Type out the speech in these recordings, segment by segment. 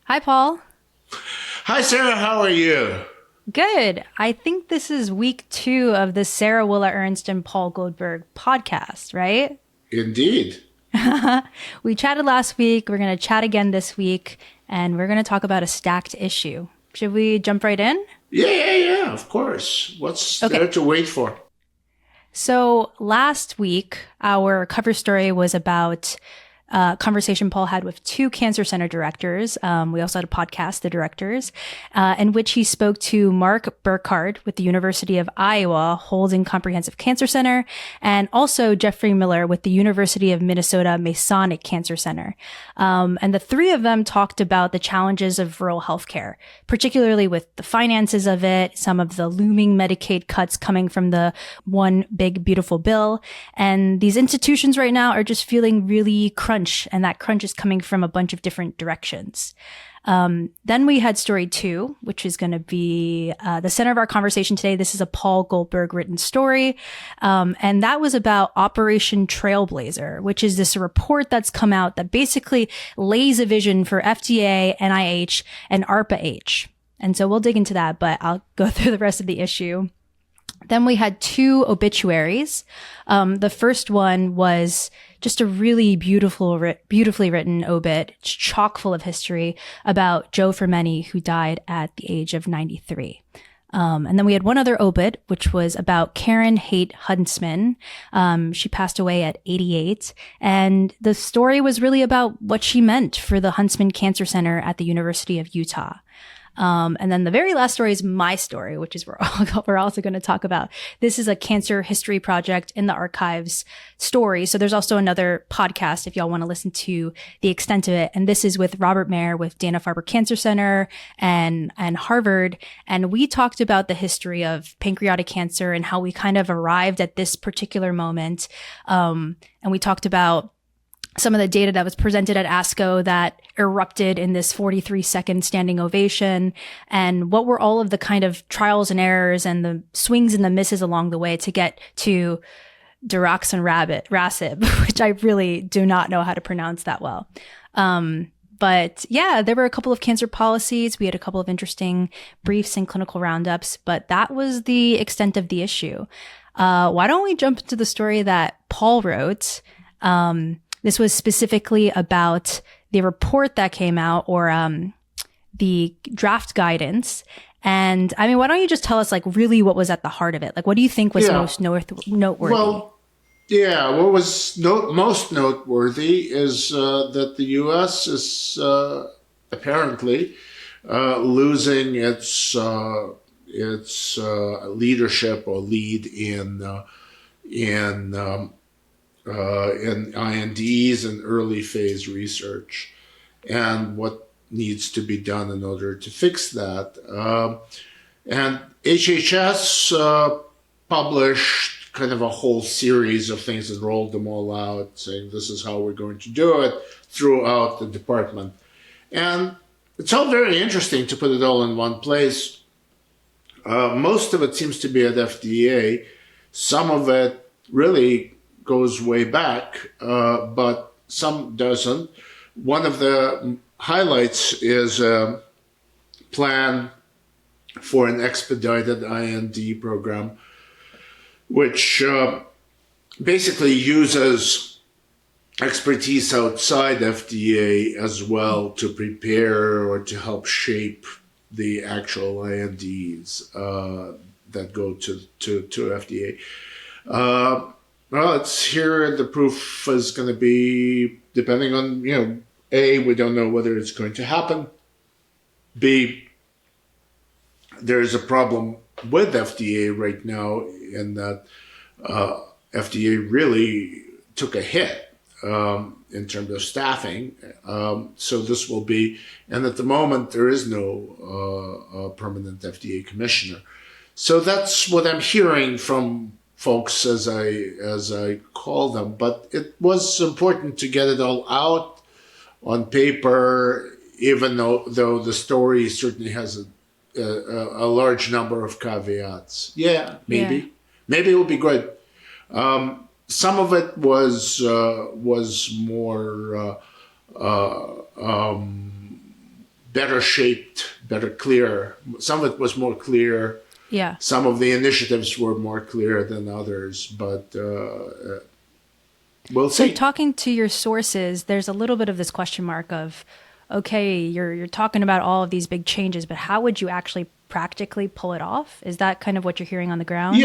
Hi, Paul. Hi, Sarah. How are you? Good. I think this is week two of the Sara Willa Ernst and Paul Goldberg podcast, right? Indeed. We chatted last week. We're going to chat again this week, and we're going to talk about a stacked issue. Should we jump right in? Yeah. Of course. What's there Okay. to wait for? So last week, our cover story was about conversation Paul had with two cancer center directors. We also had a podcast, The Directors, in which he spoke to Mark Burkhardt with the University of Iowa Holden Comprehensive Cancer Center, and also Jeffrey Miller with the University of Minnesota Masonic Cancer Center. And the three of them talked about the challenges of rural healthcare, particularly with the finances of it, some of the looming Medicaid cuts coming from the one big beautiful bill. And these institutions right now are just feeling really crunch, and that crunch is coming from a bunch of different directions. Then we had story two, which is going to be the center of our conversation today. This is a Paul Goldberg written story. And that was about Operation Trailblazer, which is this report that's come out that basically lays a vision for FDA, NIH, and ARPA-H. And so we'll dig into that, but I'll go through the rest of the issue. Then we had two obituaries. The first one was just a really beautifully written obit. It's chock full of history about Joe Fermeni, who died at the age of 93. And then we had one other obit, which was about Karen Haight Huntsman. She passed away at 88. And the story was really about what she meant for the Huntsman Cancer Center at the University of Utah. And then the very last story is my story, which is we're also going to talk about. This is a cancer history project in the archives story. So there's also another podcast if y'all want to listen to the extent of it. And this is with Robert Mayer with Dana-Farber Cancer Center and Harvard. And we talked about the history of pancreatic cancer and how we kind of arrived at this particular moment. And we talked about some of the data that was presented at ASCO that erupted in this 43-second standing ovation, and what were all of the kind of trials and errors and the swings and the misses along the way to get to daraxonrasib, which I really do not know how to pronounce that well. But yeah, there were a couple of cancer policies. We had a couple of interesting briefs and clinical roundups, but that was the extent of the issue. Why don't we jump into the story that Paul wrote? This was specifically about the report that came out, or the draft guidance. And I mean, why don't you just tell us, like, really what was at the heart of it? Like, what do you think was Yeah. most noteworthy? Well, yeah. What was most noteworthy is that the U.S. is apparently losing its leadership or lead in INDs and early phase research, and what needs to be done in order to fix that. And HHS published kind of a whole series of things and rolled them all out, saying this is how we're going to do it throughout the department. And it's all very interesting to put it all in one place. Most of it seems to be at FDA. Some of it really goes way back, but some doesn't. One of the highlights is a plan for an expedited IND program, which basically uses expertise outside FDA as well to prepare or to help shape the actual INDs that go to FDA. Well, it's here. The proof is going to be depending on, A, we don't know whether it's going to happen. B, there's a problem with FDA right now in that FDA really took a hit in terms of staffing. So this will be, and at the moment there is no permanent FDA commissioner. So that's what I'm hearing from folks as I call them, but it was important to get it all out on paper, even though the story certainly has a large number of caveats. Yeah, Yeah. maybe it will be good. Some of it was more better shaped, better clear. Some of it was more clear. Yeah. Some of the initiatives were more clear than others, but we'll see. So talking to your sources, there's a little bit of this question mark of, okay, you're talking about all of these big changes, but how would you actually practically pull it off? Is that kind of what you're hearing on the ground?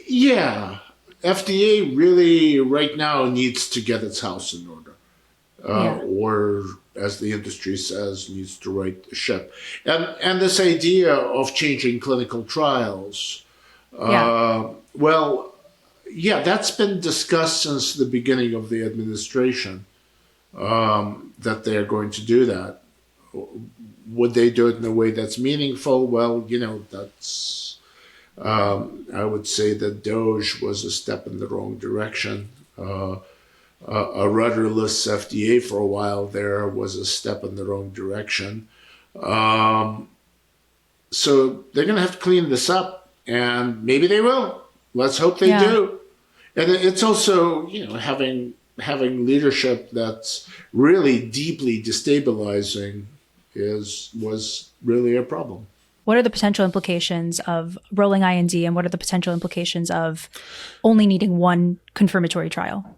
Yeah. FDA really right now needs to get its house in order, or as the industry says, needs to right the ship. And this idea of changing clinical trials, that's been discussed since the beginning of the administration, that they're going to do that. Would they do it in a way that's meaningful? Well, that's, I would say that DOGE was a step in the wrong direction. A rudderless FDA for a while there was a step in the wrong direction. So they're going to have to clean this up, and maybe they will. Let's hope they do. And it's also, having leadership that's really deeply destabilizing was really a problem. What are the potential implications of rolling IND, and what are the potential implications of only needing one confirmatory trial?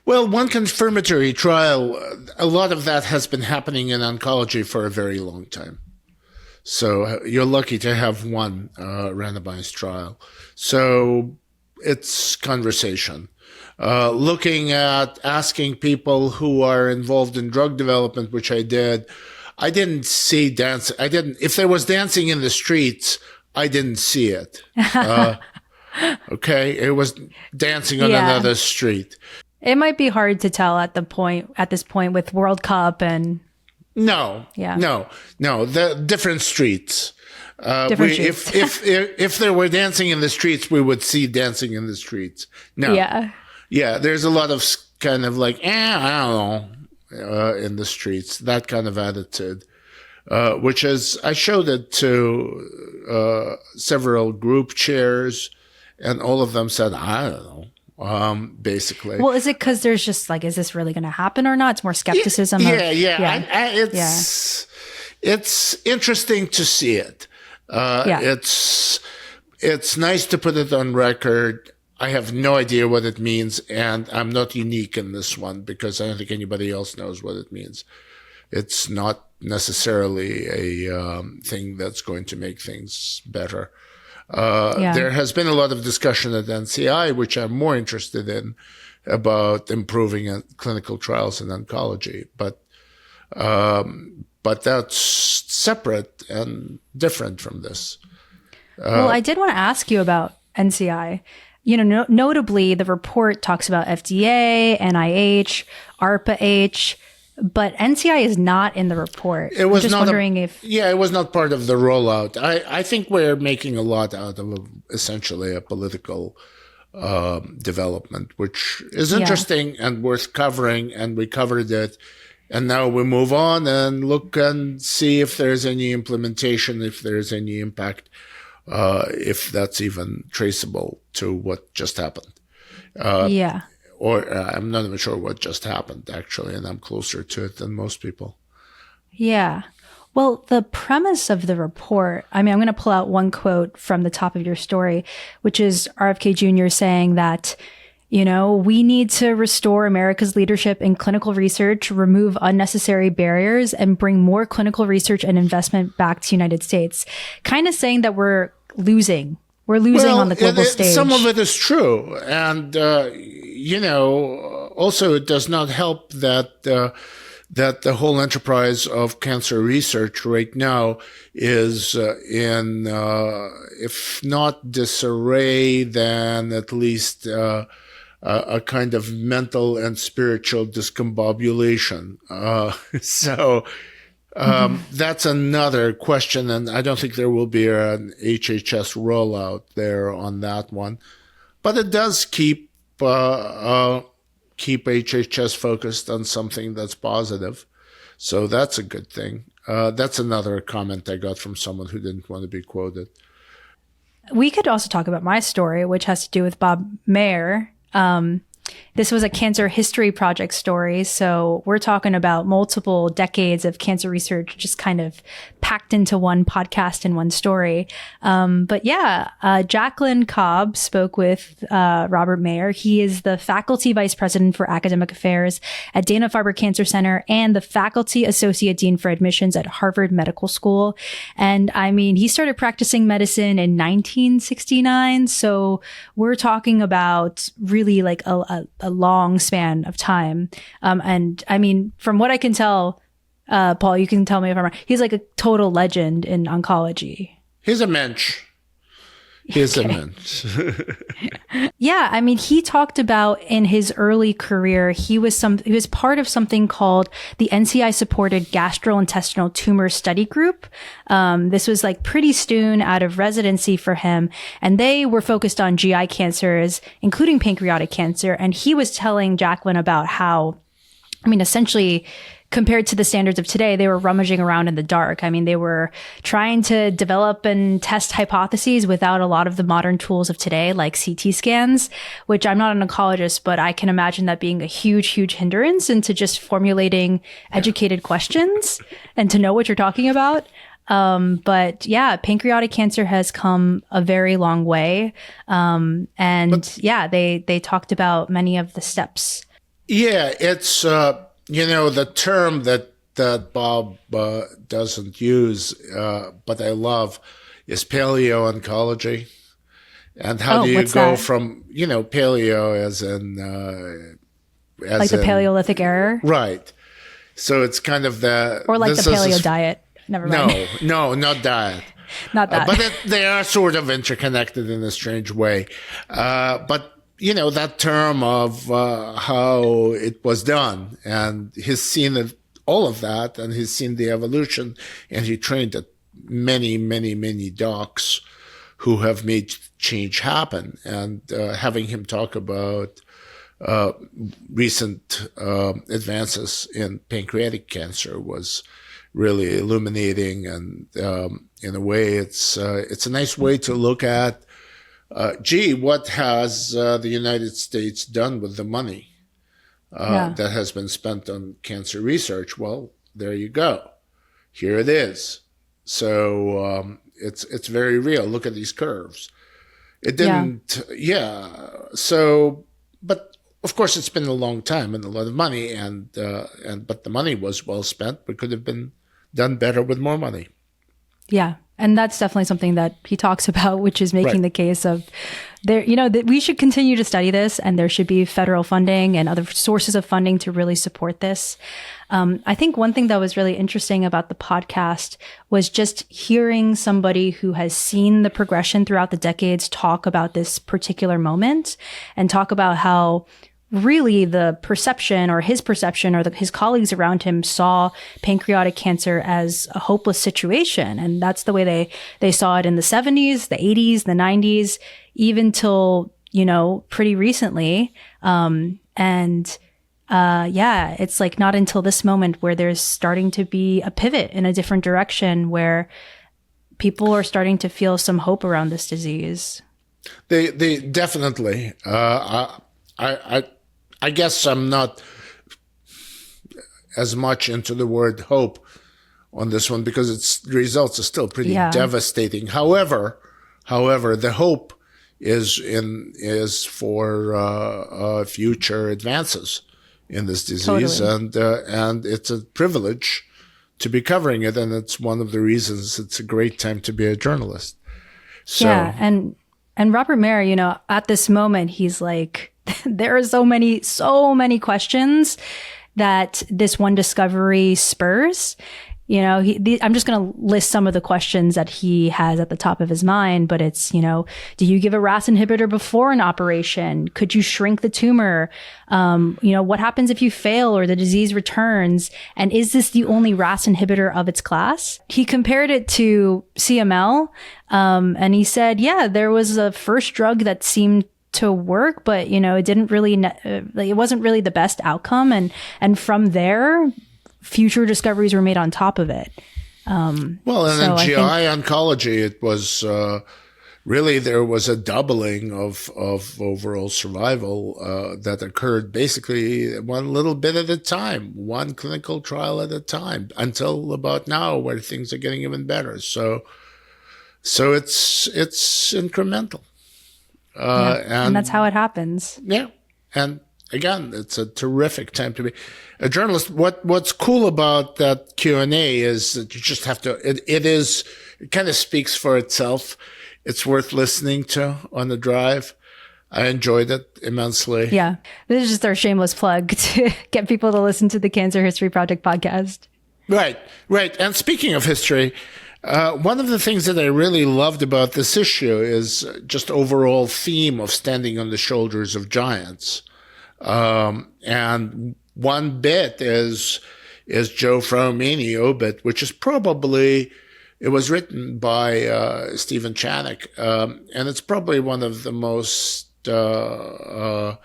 Well, one confirmatory trial, a lot of that has been happening in oncology for a very long time. So you're lucky to have one randomized trial. So it's conversation. Looking at asking people who are involved in drug development, which I did, I didn't see dance. If there was dancing in the streets, I didn't see it. Okay. It was dancing on another street. It might be hard to tell at this point with World Cup and. No, the different streets. Streets. If there were dancing in the streets, we would see dancing in the streets. No. Yeah. There's a lot of kind of like, I don't know, in the streets, that kind of attitude, which is, I showed it to several group chairs, and all of them said, I don't know. Basically. Well, is it because there's just like, is this really going to happen or not? It's more skepticism. It's interesting to see it. It's nice to put it on record. I have no idea what it means, and I'm not unique in this one because I don't think anybody else knows what it means. It's not necessarily a thing that's going to make things better. There has been a lot of discussion at NCI, which I'm more interested in, about improving clinical trials in oncology. But that's separate and different from this. Well, I did want to ask you about NCI. Notably, the report talks about FDA, NIH, ARPA-H, but NCI is not in the report. It was just wondering if... Yeah, it was not part of the rollout. I think we're making a lot out of essentially a political development, which is interesting and worth covering, and we covered it. And now we move on and look and see if there's any implementation, if there's any impact, if that's even traceable to what just happened. Or I'm not even sure what just happened, actually, and I'm closer to it than most people. Yeah. Well, the premise of the report, I'm going to pull out one quote from the top of your story, which is RFK Jr. saying that, we need to restore America's leadership in clinical research, remove unnecessary barriers, and bring more clinical research and investment back to the United States. Kind of saying that we're losing. We're losing on the global stage. Some of it is true. And, also it does not help that the whole enterprise of cancer research right now is in, if not disarray, then at least a kind of mental and spiritual discombobulation. That's another question, and I don't think there will be an HHS rollout there on that one. But it does keep HHS focused on something that's positive. So that's a good thing. That's another comment I got from someone who didn't want to be quoted. We could also talk about my story, which has to do with Bob Mayer. This was a Cancer History Project story. So we're talking about multiple decades of cancer research just kind of packed into one podcast and one story. But yeah, Jacqueline Cobb spoke with Robert Mayer. He is the Faculty Vice President for Academic Affairs at Dana-Farber Cancer Center and the Faculty Associate Dean for Admissions at Harvard Medical School. And I mean, he started practicing medicine in 1969. So we're talking about really like a long span of time. And I mean, from what I can tell, Paul, you can tell me if I'm wrong, he's like a total legend in oncology. He's a mensch. He's a mensch. Yeah, I mean, he talked about in his early career, he was part of something called the NCI supported gastrointestinal tumor study group. This was like pretty soon out of residency for him, and they were focused on GI cancers, including pancreatic cancer. And he was telling Jacqueline about how, I mean, essentially, compared to the standards of today, they were rummaging around in the dark. I mean, they were trying to develop and test hypotheses without a lot of the modern tools of today, like CT scans, which I'm not an oncologist, but I can imagine that being a huge, huge hindrance into just formulating educated questions and to know what you're talking about. But yeah, pancreatic cancer has come a very long way. They talked about many of the steps. Yeah, it's, the term that Bob doesn't use, but I love, is paleo-oncology. And how do you go that? from, paleo as in... like the Paleolithic era? Right. So it's kind of the... Or like the paleo diet. Never mind. No, not diet. Not that. But they are sort of interconnected in a strange way. But that term of how it was done, and he's seen all of that, and he's seen the evolution, and he trained many, many, many docs who have made change happen. And having him talk about recent advances in pancreatic cancer was really illuminating, and in a way, it's a nice way to look at. What has the United States done with the money that has been spent on cancer research? Well, there you go. Here it is. So it's very real. Look at these curves. It didn't, So, but of course, it's been a long time and a lot of money, but the money was well spent. It could have been done better with more money. Yeah. And that's definitely something that he talks about, which is making the case of that we should continue to study this, and there should be federal funding and other sources of funding to really support this. I think one thing that was really interesting about the podcast was just hearing somebody who has seen the progression throughout the decades talk about this particular moment and talk about how really the perception or his colleagues around him saw pancreatic cancer as a hopeless situation. And that's the way they saw it in the 70s, the 80s, the 90s, even till, pretty recently. It's like not until this moment where there's starting to be a pivot in a different direction where people are starting to feel some hope around this disease. They definitely, I guess I'm not as much into the word hope on this one because the results are still pretty devastating. However, the hope is for future advances in this disease, totally. And it's a privilege to be covering it, and it's one of the reasons it's a great time to be a journalist. So, yeah, and Robert Mayer, at this moment, he's like, there are so many questions that this one discovery spurs. I'm just going to list some of the questions that he has at the top of his mind, but it's, do you give a RAS inhibitor before an operation? Could you shrink the tumor? What happens if you fail or the disease returns? And is this the only RAS inhibitor of its class? He compared it to CML. And he said, there was a first drug that seemed to work, but it didn't really, it wasn't really the best outcome. And from there, future discoveries were made on top of it. In GI oncology, it was really there was a doubling of overall survival that occurred basically one little bit at a time, one clinical trial at a time, until about now where things are getting even better. So it's incremental. And that's how it happens. Yeah. And again, it's a terrific time to be a journalist. What's cool about that Q&A is that you just have to, it kind of speaks for itself. It's worth listening to on the drive. I enjoyed it immensely. Yeah. This is just our shameless plug to get people to listen to the Cancer History Project podcast. Right. And speaking of history, one of the things that I really loved about this issue is just overall theme of standing on the shoulders of giants. And one bit is Joe Fraumeni obit, which is probably, it was written by Stephen Chanick, and it's probably one of the most I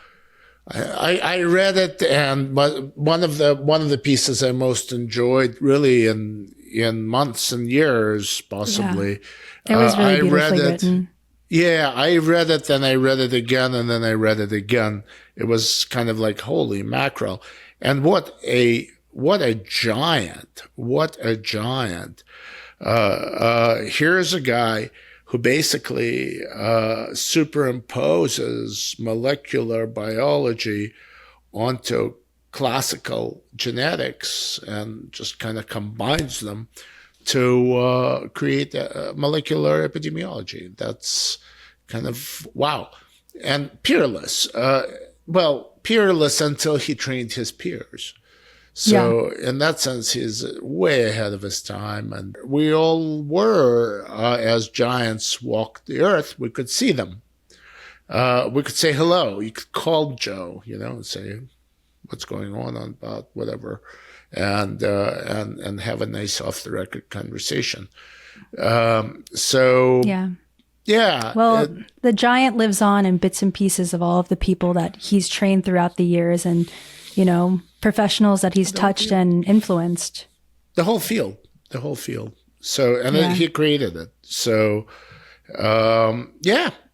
read it, and one of the pieces I most enjoyed really in months and years, possibly. Yeah. It was really beautifully written. Yeah, I read it, then I read it again, and then I read it again. It was kind of like, holy mackerel. And what a giant. Here's a guy who basically superimposes molecular biology onto classical genetics and just kind of combines them to create a molecular epidemiology. That's kind of wow. And peerless. Peerless until he trained his peers. So in that sense, he's way ahead of his time. And we all were, as giants walked the earth, we could see them. We could say hello. You could call Joe, and say what's going on about whatever, and have a nice off the record conversation. Yeah. Well, the giant lives on in bits and pieces of all of the people that he's trained throughout the years, and professionals that he's touched and influenced. The whole field. So, and then he created it. So,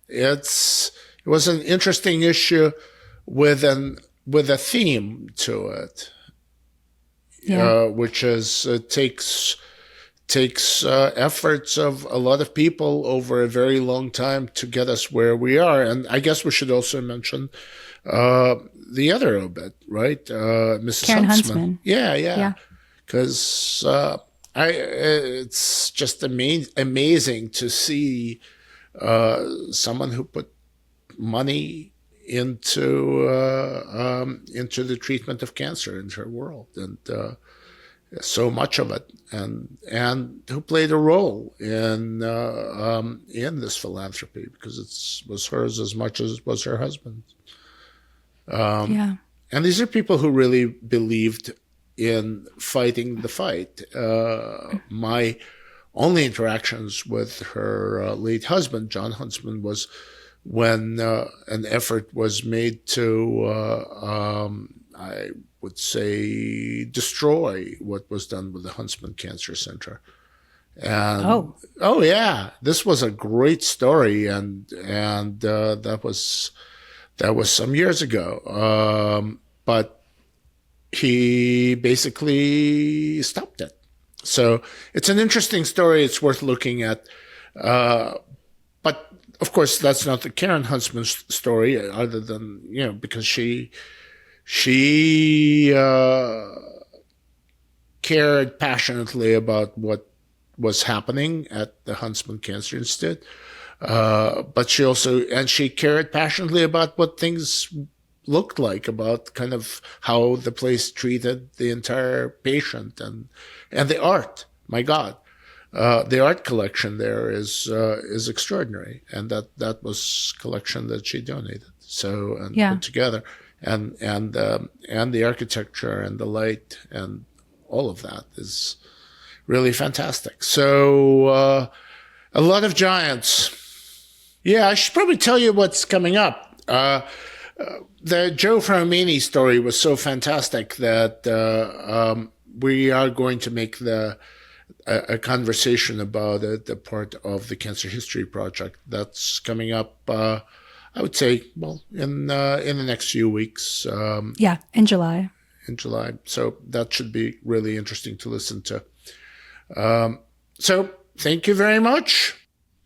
it was an interesting issue with a theme to it, which is takes efforts of a lot of people over a very long time to get us where we are. And I guess we should also mention the other obit, right? Mrs. Karen Huntsman. Yeah. Because it's just amazing to see someone who put money into the treatment of cancer in her world, and so much of it, and who played a role in this philanthropy, because it was hers as much as it was her husband's. And these are people who really believed in fighting the fight. My only interactions with her late husband, John Huntsman, was when an effort was made to, I would say, destroy what was done with the Huntsman Cancer Center. And this was a great story, and that was some years ago. But he basically stopped it. So it's an interesting story. It's worth looking at. But of course, that's not the Karen Huntsman story, other than, because she cared passionately about what was happening at the Huntsman Cancer Institute. But she cared passionately about what things looked like, about kind of how the place treated the entire patient, and the art. My God, the art collection there is extraordinary, and that was collection that she donated. So put together, and the architecture and the light and all of that is really fantastic. So a lot of giants. Yeah, I should probably tell you what's coming up. The Joe Fraumeni story was so fantastic that we are going to make the a conversation about it, a part of the Cancer History Project that's coming up. I would say, well, in the next few weeks. Yeah, in July. In July, so that should be really interesting to listen to. So thank you very much.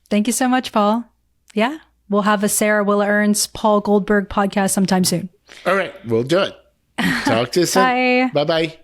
Thank you so much, Paul. Yeah, we'll have a Sara Willa Ernst, Paul Goldberg podcast sometime soon. All right, we'll do it. Talk to you soon. Bye. Bye-bye.